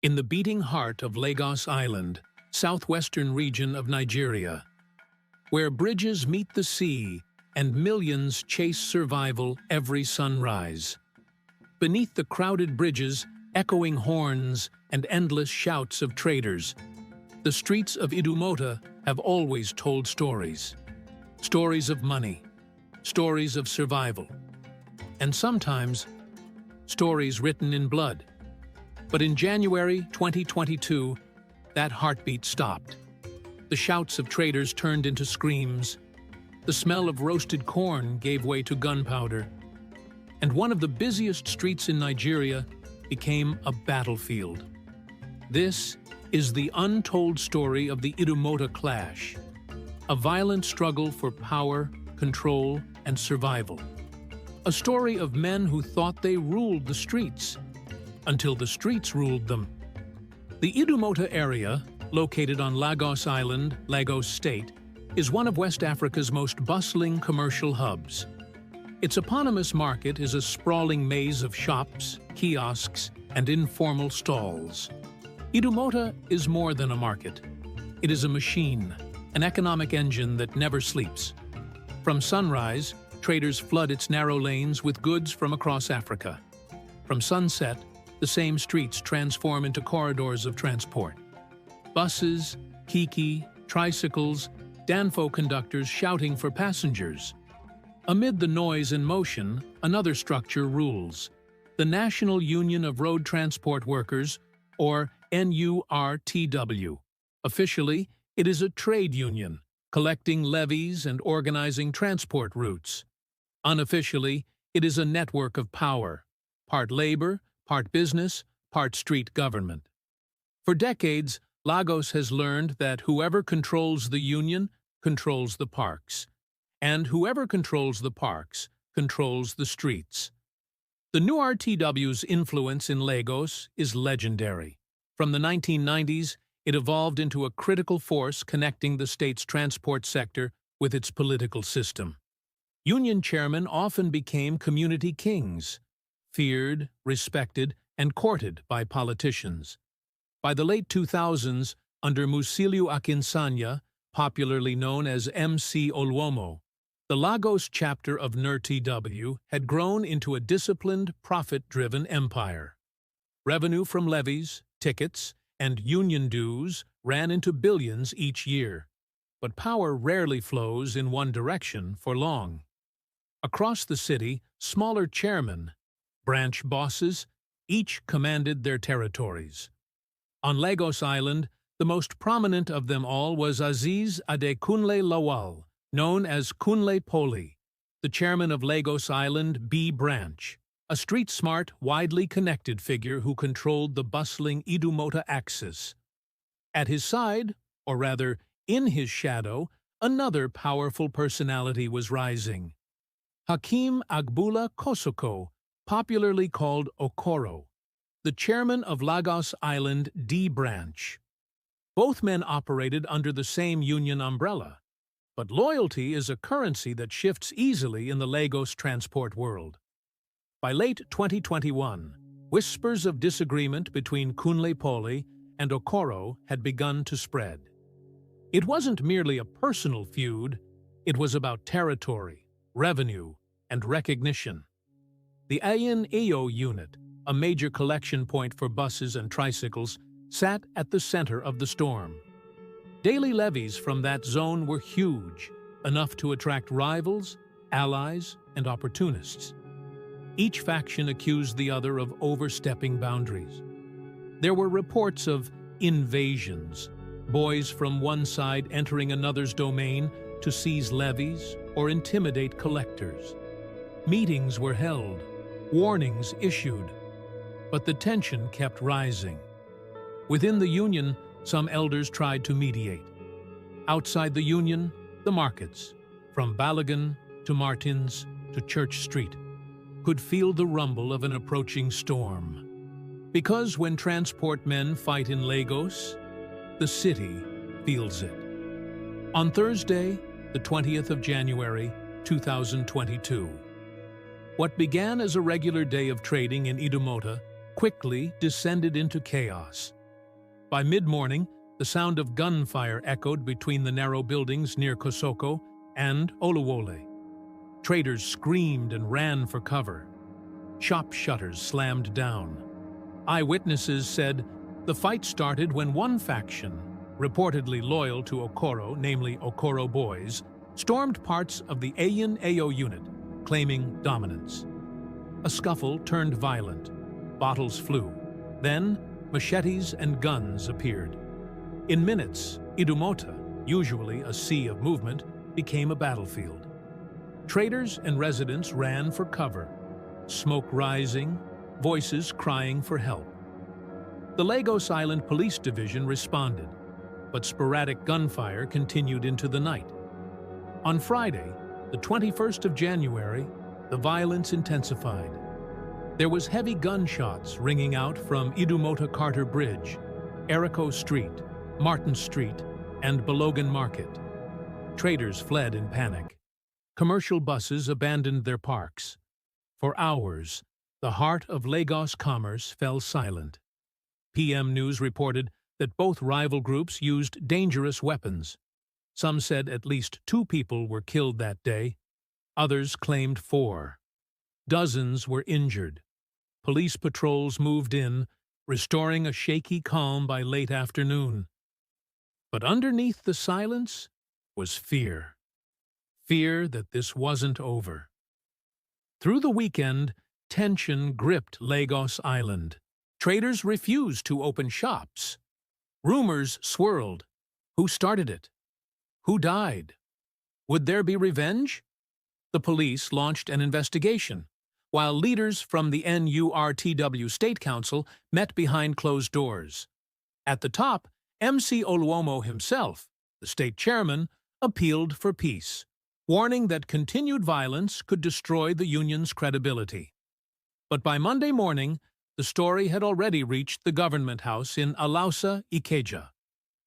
In the beating heart of Lagos Island, southwestern region of Nigeria, where bridges meet the sea and millions chase survival every sunrise. Beneath the crowded bridges, echoing horns and endless shouts of traders, the streets of Idumota have always told stories. Stories of money, stories of survival, and sometimes stories written in blood. But in January 2022, that heartbeat stopped. The shouts of traders turned into screams. The smell of roasted corn gave way to gunpowder. And one of the busiest streets in Nigeria became a battlefield. This is the untold story of the Idumota Clash, a violent struggle for power, control, and survival. A story of men who thought they ruled the streets, until the streets ruled them. The Idumota area, located on Lagos Island, Lagos State, is one of West Africa's most bustling commercial hubs. Its eponymous market is a sprawling maze of shops, kiosks, and informal stalls. Idumota is more than a market. It is a machine, an economic engine that never sleeps. From sunrise, traders flood its narrow lanes with goods from across Africa. From sunset, the same streets transform into corridors of transport. Buses, kiki, tricycles, danfo conductors shouting for passengers. Amid the noise and motion, another structure rules: the National Union of Road Transport Workers, or NURTW. Officially, it is a trade union, collecting levies and organizing transport routes. Unofficially, it is a network of power, part labor, part business, part street government. For decades, Lagos has learned that whoever controls the union controls the parks, and whoever controls the parks controls the streets. The NURTW's influence in Lagos is legendary. From the 1990s, it evolved into a critical force connecting the state's transport sector with its political system. Union chairmen often became community kings, feared, respected, and courted by politicians. By the late 2000s, under Musiliu Akinsanya, popularly known as MC Oluomo, the Lagos chapter of NURTW had grown into a disciplined, profit-driven empire. Revenue from levies, tickets, and union dues ran into billions each year. But power rarely flows in one direction for long. Across the city, smaller chairmen, branch bosses, each commanded their territories. On Lagos Island, the most prominent of them all was Aziz Kunle Lawal, known as Kunle Poly, the chairman of Lagos Island B branch, a street-smart, widely connected figure who controlled the bustling Idumota axis. At his side, or rather, in his shadow, another powerful personality was rising. Hakeem Agbula Kosoko, popularly called Okoro, the chairman of Lagos Island D branch. Both men operated under the same union umbrella, but loyalty is a currency that shifts easily in the Lagos transport world. By late 2021, whispers of disagreement between Kunle Poly and Okoro had begun to spread. It wasn't merely a personal feud, it was about territory, revenue, and recognition. The Ayin Eyo unit, a major collection point for buses and tricycles, sat at the center of the storm. Daily levies from that zone were huge, enough to attract rivals, allies, and opportunists. Each faction accused the other of overstepping boundaries. There were reports of invasions, boys from one side entering another's domain to seize levies or intimidate collectors. Meetings were held, warnings issued, but the tension kept rising. Within the union, some elders tried to mediate. Outside the union, the markets, from Balogun to Martins to Church Street, could feel the rumble of an approaching storm. Because when transport men fight in Lagos, the city feels it. On Thursday, the 20th of January, 2022, what began as a regular day of trading in Idumota quickly descended into chaos. By mid-morning, the sound of gunfire echoed between the narrow buildings near Kosoko and Oluwole. Traders screamed and ran for cover. Shop shutters slammed down. Eyewitnesses said the fight started when one faction, reportedly loyal to Okoro, namely Okoro boys, stormed parts of the Ayin Ayo unit, claiming dominance. A scuffle turned violent. Bottles flew. Then, machetes and guns appeared. In minutes, Idumota, usually a sea of movement, became a battlefield. Traders and residents ran for cover, smoke rising, voices crying for help. The Lagos Island Police Division responded, but sporadic gunfire continued into the night. On Friday, the 21st of January, the violence intensified. There was heavy gunshots ringing out from Idumota Carter Bridge, Eriko Street, Martin Street, and Balogan Market. Traders fled in panic. Commercial buses abandoned their parks. For hours, the heart of Lagos commerce fell silent. PM News reported that both rival groups used dangerous weapons. Some said at least 2 people were killed that day. Others claimed 4. Dozens were injured. Police patrols moved in, restoring a shaky calm by late afternoon. But underneath the silence was fear. Fear that this wasn't over. Through the weekend, tension gripped Lagos Island. Traders refused to open shops. Rumors swirled. Who started it? Who died? Would there be revenge? The police launched an investigation, while leaders from the NURTW State Council met behind closed doors. At the top, MC Oluomo himself, the state chairman, appealed for peace, warning that continued violence could destroy the union's credibility. But by Monday morning, the story had already reached the government house in Alausa, Ikeja.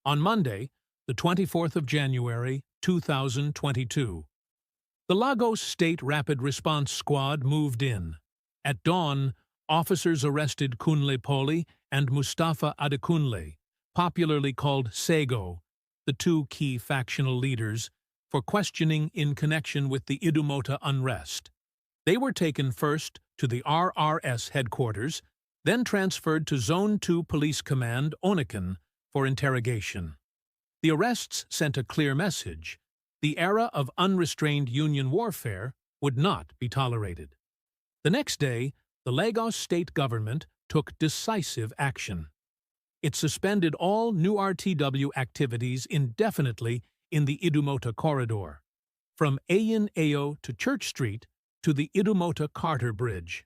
On Monday, the 24th of January, 2022. The Lagos State Rapid Response Squad moved in. At dawn, officers arrested Kunle Poly and Mustafa Adekunle, popularly called Sego, the 2 key factional leaders, for questioning in connection with the Idumota unrest. They were taken first to the RRS headquarters, then transferred to Zone 2 Police Command, Onikan, for interrogation. The arrests sent a clear message. The era of unrestrained union warfare would not be tolerated. The next day, the Lagos state government took decisive action. It suspended all NURTW activities indefinitely in the Idumota corridor, from Ayin Ayo to Church Street to the Idumota Carter Bridge.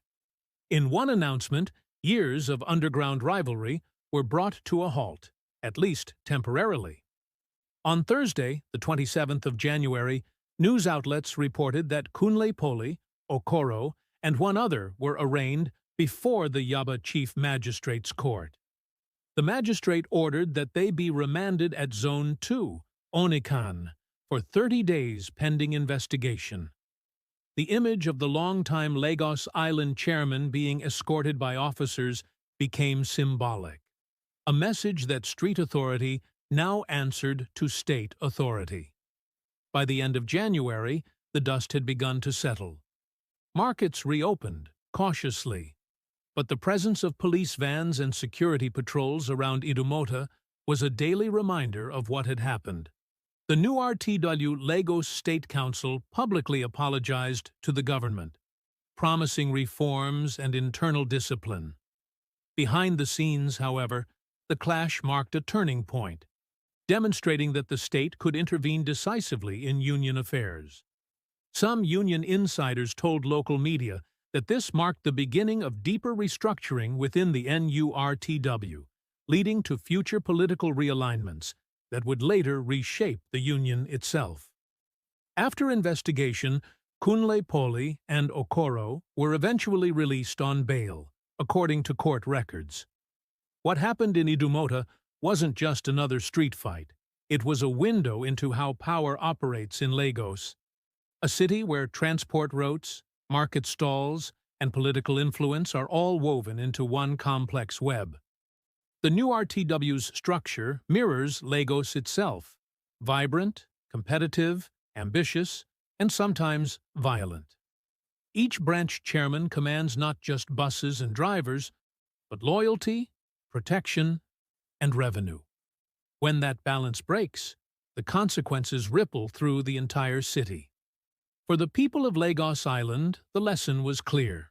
In one announcement, years of underground rivalry were brought to a halt, at least temporarily. On Thursday, the 27th of January, news outlets reported that Kunle Poly, Okoro, and one other were arraigned before the Yaba Chief Magistrate's Court. The magistrate ordered that they be remanded at Zone 2, Onikan, for 30 days pending investigation. The image of the longtime Lagos Island chairman being escorted by officers became symbolic, a message that street authority now answered to state authority. By the end of January, the dust had begun to settle. Markets reopened, cautiously, but the presence of police vans and security patrols around Idumota was a daily reminder of what had happened. The NURTW Lagos State Council publicly apologized to the government, promising reforms and internal discipline. Behind the scenes, however, the clash marked a turning point, demonstrating that the state could intervene decisively in union affairs. Some union insiders told local media that this marked the beginning of deeper restructuring within the NURTW, leading to future political realignments that would later reshape the union itself. After investigation, Kunle Poly and Okoro were eventually released on bail, according to court records. What happened in Idumota wasn't just another street fight. It was a window into how power operates in Lagos, a city where transport routes, market stalls, and political influence are all woven into one complex web. The NURTW's structure mirrors Lagos itself, vibrant, competitive, ambitious, and sometimes violent. Each branch chairman commands not just buses and drivers, but loyalty, protection, and revenue. When that balance breaks, the consequences ripple through the entire city. For the people of Lagos Island, the lesson was clear.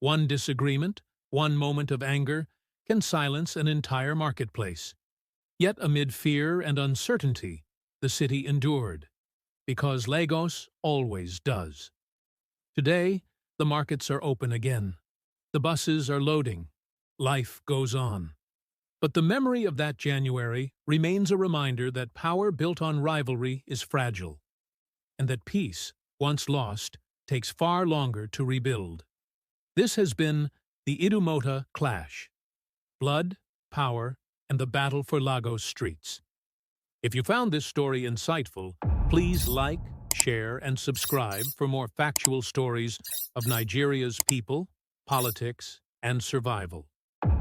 One disagreement, one moment of anger, can silence an entire marketplace. Yet amid fear and uncertainty, the city endured, because Lagos always does. Today, the markets are open again. The buses are loading. Life goes on. But the memory of that January remains a reminder that power built on rivalry is fragile, and that peace, once lost, takes far longer to rebuild. This has been the Idumota Clash. Blood, power, and the battle for Lagos streets. If you found this story insightful, please like, share, and subscribe for more factual stories of Nigeria's people, politics, and survival.